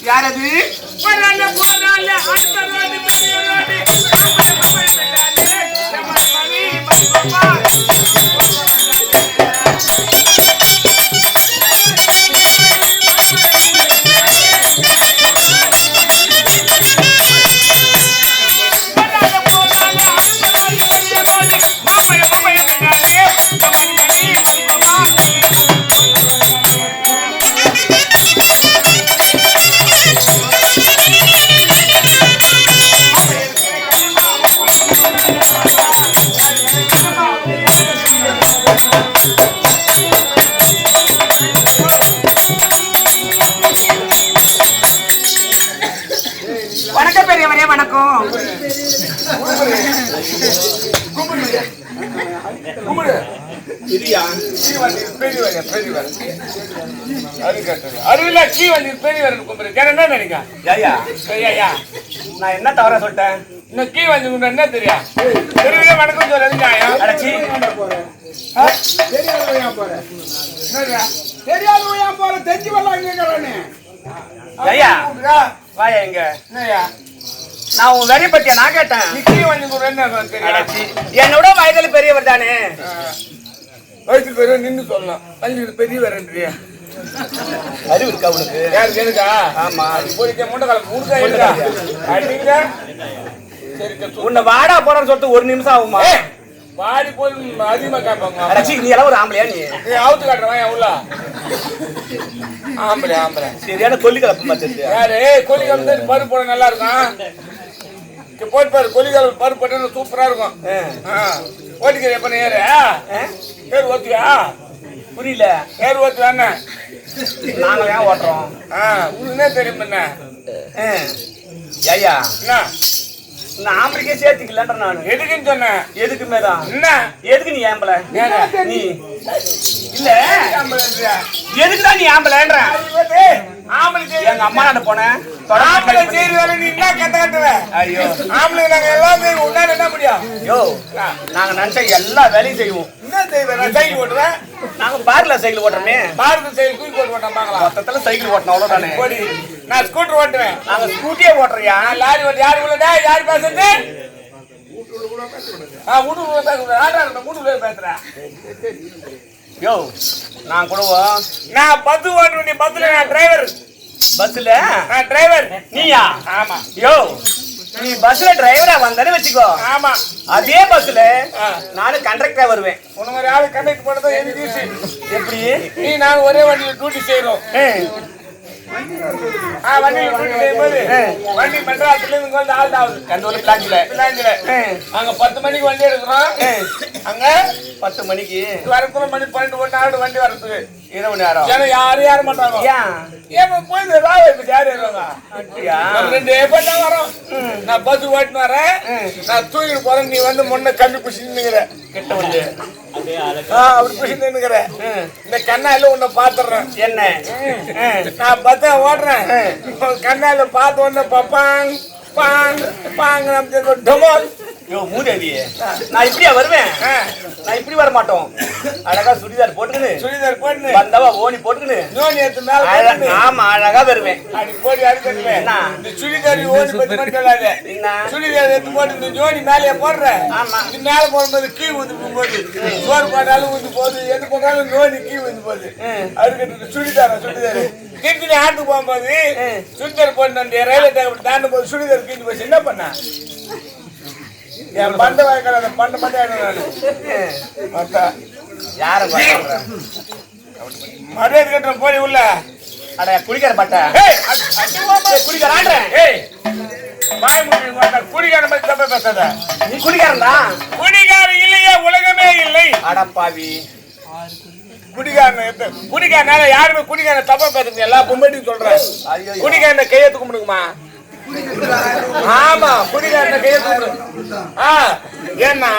யாரது வணக்கம் பெரியவரே, வணக்கம். நான் என்ன தவறா சொல்லிட்டேன்? இன்னும் கீ வந்து என்ன தெரியும் தெருவே வணக்கம் சொல்றது நியாயம். அடச்சி தெரியாத போற தெரிஞ்சு வரலாம். ஐயா வாயா இங்க. என்னய்யா நான் உன் வெறிய பத்தியா நான் கேட்டேன். நீ கீ வந்து என்ன தெரியும்? என்னோட வயதுல பெரியவர் தானே. வயசு பெரிய நின்று சொல்லலாம். அஞ்சு பெரிய வரன்றியா அறிவு இருக்கா உனக்கு? யாருக்கு இருக்கா? ஆமா போய் முண்டை காலம் முடுக்கா இருக்கா அடிங்க. சரி உன்னை வாடா போறான்னு சொல்லிட்டு ஒரு நிமிஷம் ஆகுமா? வாடி போய் அதிகமா கேட்பாங்க. அடச்சி நீ எல்லாம் ஒரு ஆம்பளையா நீ? அவுத்து காட்டுறவன் என் உள்ள ஆம்பளை ஆம்பளை சரியான கொல்லி கலப்பு மாதிரி. யாரு கொல்லி கலப்பு பருப்பு போட நல்லா இருக்கும். போட்டு பாரு கொல்லி கலப்பு பருப்பு போட்டா சூப்பரா இருக்கும். ஓட்டிக்கிற எப்ப ஏறு ஏறு ஓத்தியா? புரியல. ஏறு ஓத்து வேணா நாங்க ஏன் ஓட்டுறோம்? உனக்கு தெரியும் என்ன ஐயா என்ன நான் ஆம்பளைக்கே சேர்த்துக்கலன்ற நானு. எதுக்குன்னு சொன்னேன். எதுக்குமே தான். என்ன எதுக்கு நீ ஆம்பளை? நீ இல்ல ஆம்பளைன்றியா? எதுக்குதான் நீ ஆம்பளைன்ற? ஆம்பளை எங்க அம்மா நான் போனேன். ஆம்பளை செய்யற வேலை நீ என்ன கத்த கட்டுவ? ஐயோ ஆம்பளை நாங்க எல்லாம் செய்வோம். உன்னால என்ன முடியும்? யோ நாங்க நினைச்ச எல்லா வேலையும் செய்வோம். என்ன செய்வேன்? நான் சைக்கிள் ஓட்டுவேன். நாங்க பார்ல சைக்கிள் ஓட்டுறோமே. பாரத சைக்கிள் தூக்கி போட்டு ஓட்டான் பாக்கலாம். மொத்தத்துல சைக்கிள் ஓட்டணும் அவ்வளவுதானே. ஓடி நான் ஸ்கூட்டர் ஓட்டுவேன். நாங்க ஸ்கூட்டியே ஓட்டுறியா? நான் லாரி ஓட்டு. யாரு உள்ள யாரு பேசுறது? வீட்டுக்குள்ள பேசுறேன். ஆட்டா வீட்டுக்குள்ள பேசுறேன். யோ நான் கூட நான் பஸ் ஓட்ட வேண்டிய பஸ்ல நான் டிரைவர். பஸ்ல நான் டிரைவர். நீயா? ஆமா. யோ நீ பஸ்ல டிரைவரா வந்தானே வச்சுக்கோ. ஆமா. அதே பஸ்ல நானும் கண்டக்டரா வருவேன். உன்ன மாதிரி ஆளு கண்டக்ட் பண்ணதான் எனக்கு ஈஸி. எப்படி? நீ நான் ஒரே வண்டியில டியூட்டி செய்யறோம். வண்டியில டியூட்டி செய்யும்போது வண்டி மெட்ராஸ்ல இருந்து வந்து ஆல்ட் ஆகுது. கண்டோல பிளாஞ்சில அங்க 10 மணிக்கு வண்டி எடுக்கிறோம். அங்க 10 மணிக்கு வரத்துல மணி 12 1 ஆகுது வண்டி வரதுக்கு. இரவு நேரம் ஏன்னா யாரும் யார மாட்டாங்க. ஏன் போய் யாரு ஏறுவாங்க? ரெண்டு பேர் தான் வரோம். நான் பஸ் ஓட்டின்னு வரேன். நான் தூக்கிட்டு போறேன். நீ வந்து முன்ன கண்ணு பிடிச்சிருந்துங்கிற கிட்ட வந்து அப்படி பிடிச்சிருந்துங்கிற இந்த கண்ணால உன்னை பாத்துறேன். என்ன நான் பஸ்ஸ ஓடுறேன். கண்ணால பார்த்த உடனே பாப்பாங் பாங் பாங் நம்ம டமால். யோ மூதேவி நான் இப்படியா வருவேன்? நான் இப்படி வர மாட்டோம். அழகா சுடிதார் போட்டுக்கின்னு வந்தவா ஓனி போட்டுக்கின்னு நோனி எடுத்து மேல. ஆமா அழகா வருவேன். அடி போடி அடிக்கல. இந்த சுடிதார் ஓனி பத்தி மட்டும் சொல்லாத. சுடிதார் எடுத்து போட்டு இந்த ஜோனி மேலே போடுற. ஆமா இது மேல போடும்போது கீ ஊந்து போகுது. சோறு போட்டாலும் ஊந்து போகுது. எது போட்டாலும் நோனி கீ ஊந்து போகுது. அதுக்கு சுடிதார் திருச்சி ஆட்டுக்கு போகும்போது சுடிதார் போட்டு ரயில்வே டேக் தாண்டும் போது சுடிதார் கீழ் போச்சு. என்ன பண்ண என் பண்ட வாய்க்கால பண்ட யார மரியாதை கட்டுற போய் உள்ள அட குடிக்கிற பட்டை குடிக்கிறான். குடிக்கார பத்தி தப்ப பேசாத. நீ குடிக்காரன்டா. குடிக்கார இல்லையே உலகமே இல்லை. அடப்பாவி குடிக்காரனால யாருமே குடிக்கார தப்பா பேசுங்க. எல்லா பொம்பையும் சொல்றேன். குடிக்கார கையெழுத்து கும்பிடுங்கம்மா. ஆமா குடிகாரன கையெழுத்து. ஏன்னா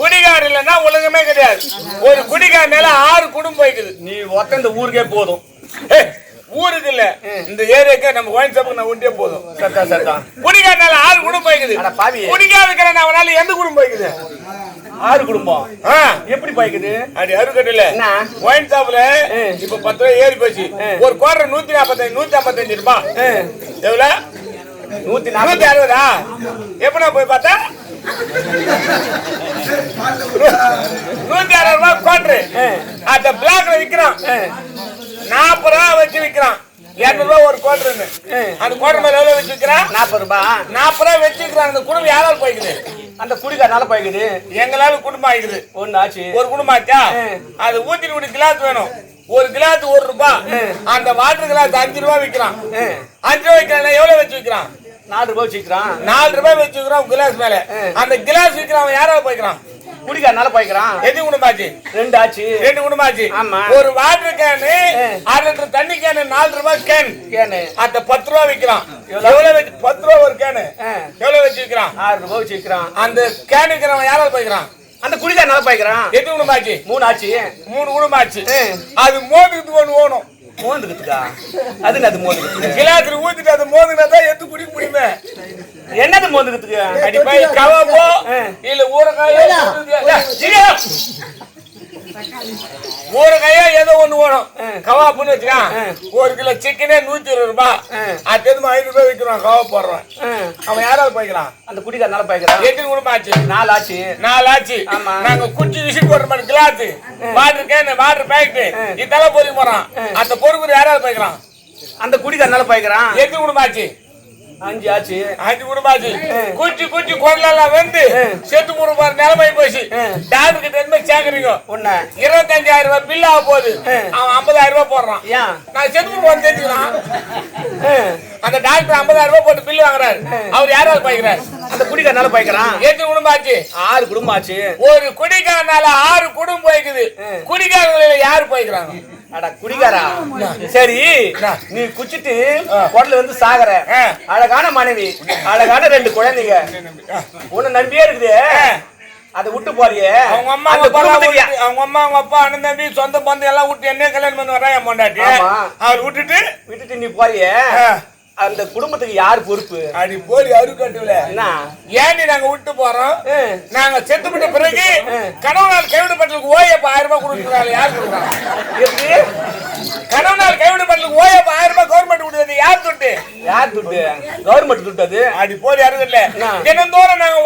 குடிகார இல்லைன்னா உலகமே கிடையாது. ஒரு குடிகார மேல 6 குடும்பம் இருக்குது. நீ ஒத்த இந்த ஊருக்கே போதும். ஊருக்கு இல்ல இந்த ஏரியாக்கு நம்ம ஒயின் ஷாப்புக்கு நான் உண்டே போதும். சத்தா குடிகாரனால 6 குடும்பம் இருக்குது. குடிக்கார இருக்கிற அவனால எந்த குடும்பம் இருக்குது? 6 குடும்பம். எப்படி போய்க்குது? அப்படி அருக்கட்டில ஒயின் ஷாப்ல இப்ப 10 ரூபாய் ஏறி போச்சு. ஒரு குவார்டர் 145 ரூபாய். எவ்வளவு? 160. எப்ப போய் பார்த்தா 160 ரூபாய் குவார்டர். அந்த பிளாக்ல விக்கிறான். 40 ரூபாய் வச்சு விக்கிறான். 200 ரூபாய் ஒரு குவார்டர். அந்த குவார்டர் மேல எவ்வளவு வச்சு விக்கிறான்? 40 ரூபாய். 40 ரூபாய் வச்சு விக்கிறான். அந்த குடும்பம் யாரால போய்க்குது? அந்த குடிக்காரனால போய்க்குது. எங்களால குடும்பம் ஆயிக்குது. ஒண்ணு ஆச்சு. ஒரு குடும்பம் ஆச்சா? அது ஊத்திட்டு ஒரு கிளாஸ் வேணும். ஒரு கிளாஸ் 1 ரூபாய். அந்த வாட்டர் கிளாஸ் 5 ரூபாய் விக்கிறான். 5 ரூபாய் விக்கிறான். எவ்வளவு வச்சு விக்கிறான்? 4 ரூபாய் வச்சுக்கிறான். 4 ரூபாய் வச்சுக்கிறான் கிளாஸ் மேல. அந்த கிளாஸ் விக்கிறான் யாராவது போய்க்கிறான்? குடிக்காரனால போய்க்கிறான். எது குடும்பாச்சு? 2 ஆச்சு. 2 குடும்பாச்சு. ஆமா. ஒரு வாட்டர் கேனு 1/2 லிட்டர் தண்ணி கேனு 4 ரூபாய் கேன். அந்த 10 ரூபாய் விக்கிறான். எவ்வளவு வச்சு? 10 ரூபாய் ஒரு கேனு. எவ்வளவு வச்சு விக்கிறான்? 6 ரூபாய் வச்சு விக்கிறான். அந்த கேன் விக்கிறவன் யாராவது போய்க்கிறான்? அந்த குடிக்காரனால போய்க்கிறான். எது குடும்பாச்சு? 3 ஆச்சு. 3 குடும்பாச்சு. அது மோதுக்கு ஒண்ணு ஓணும். மோந்துக்குதுக்கா அதுங்க அது மோந்துக்குது கிளாத்துல ஊத்திட்டு அதை மோதுனா தான் எடுத்து குடிக்க முடியுமே. என்னது மோந்துக்குதுக்கு அடி போய் கவாப்போ இல்ல ஊறுகாயோ ஊறுகாயோ ஏதோ ஒண்ணு வேணும். கவாப்புன்னு வச்சுக்கான் 1 கிலோ சிக்கனே 120 ரூபாய். அது எதுவும் 500 ரூபாய் விற்கிறான் கவா போடுறான். அவன் யாராவது போய்க்கிறான் அந்த குடிக்காரனால பாய்க்கிறான். எத்தனை குடும்பம் ஆச்சு? 4 ஆச்சு. 4 ஆச்சு. நாங்க குச்சி விசிட் போடுற மாதிரி glass water can water packet இதெல்லாம் பொறுக்க போறான். அந்த பொறுப்பு யாராவது போய்க்கிறான் அந்த குடிக்காரனால பாய்க்கிறான். எத்தனை குடும்பம் ஆச்சு? 5 ஆச்சு. 5 குடும்பம் ஆச்சு. குச்சி குச்சி குடலெல்லாம் வந்து செத்து முறுப்பாரு நிலைமை போச்சு. டாக்டர் கிட்ட இருந்து சேர்க்கறீங்க ஒண்ணு 25,000 ரூபாய் பில் ஆக போகுது. அவன் 50,000 ரூபாய் போடுறான். ஏன் நான் செத்து முறுப்பாரு தெரிஞ்சுக்கலாம். அந்த டாக்டர் 50,000 ரூபாய் போட்டு பில் வாங்குறாரு. அவர் யாராவது பாய்க்கிறார்? அந்த குடிக்காரனால பாய்க்கிறான். எத்தனை குடும்பம் ஆச்சு? 6 குடும்பம் ஆச்சு. ஒரு குடிக்காரனால 6 குடும்பம் போய்க்குது. குடிக்காரங்கள யாரு போய்க்கிறாங்க? அட குடிகாரா சரி நீ குச்சிட்டு குடல வந்து சாகற அழகான மனைவி அழகான 2 குழந்தைங்க உன்னை நம்பியே இருக்குது. அதை விட்டு போறியே அவங்க அம்மா அவங்க அப்பா அண்ணன் தம்பி சொந்த பந்தம் எல்லாம் விட்டு என்ன கல்யாணம் பண்ணி வர்றான் என் பொண்டாட்டி. அவர் விட்டுட்டு நீ போறியே அந்த குடும்பத்துக்கு யாரு பொறுப்பு? அடி போடி அருக்கட்டுல ஏண்டி நாங்க விட்டு போறோம்? நாங்க செத்துப்பட்ட பிறகு கணவனால் கைவிடப்பட்டதுக்கு ஓயப்ப 1000 ரூபாய் கொடுக்குறாங்க. யார் கொடுக்குறாங்க? கணவனால் கைவிடப்பட்டதுக்கு ஓயப்ப 1000 ரூபாய் கவர்மெண்ட் கொடுத்தது யார் துட்டு? யார் துட்டு? கவர்மெண்ட் துட்டு. அது அடி போடி அருகல்ல தினந்தோறும் நாங்க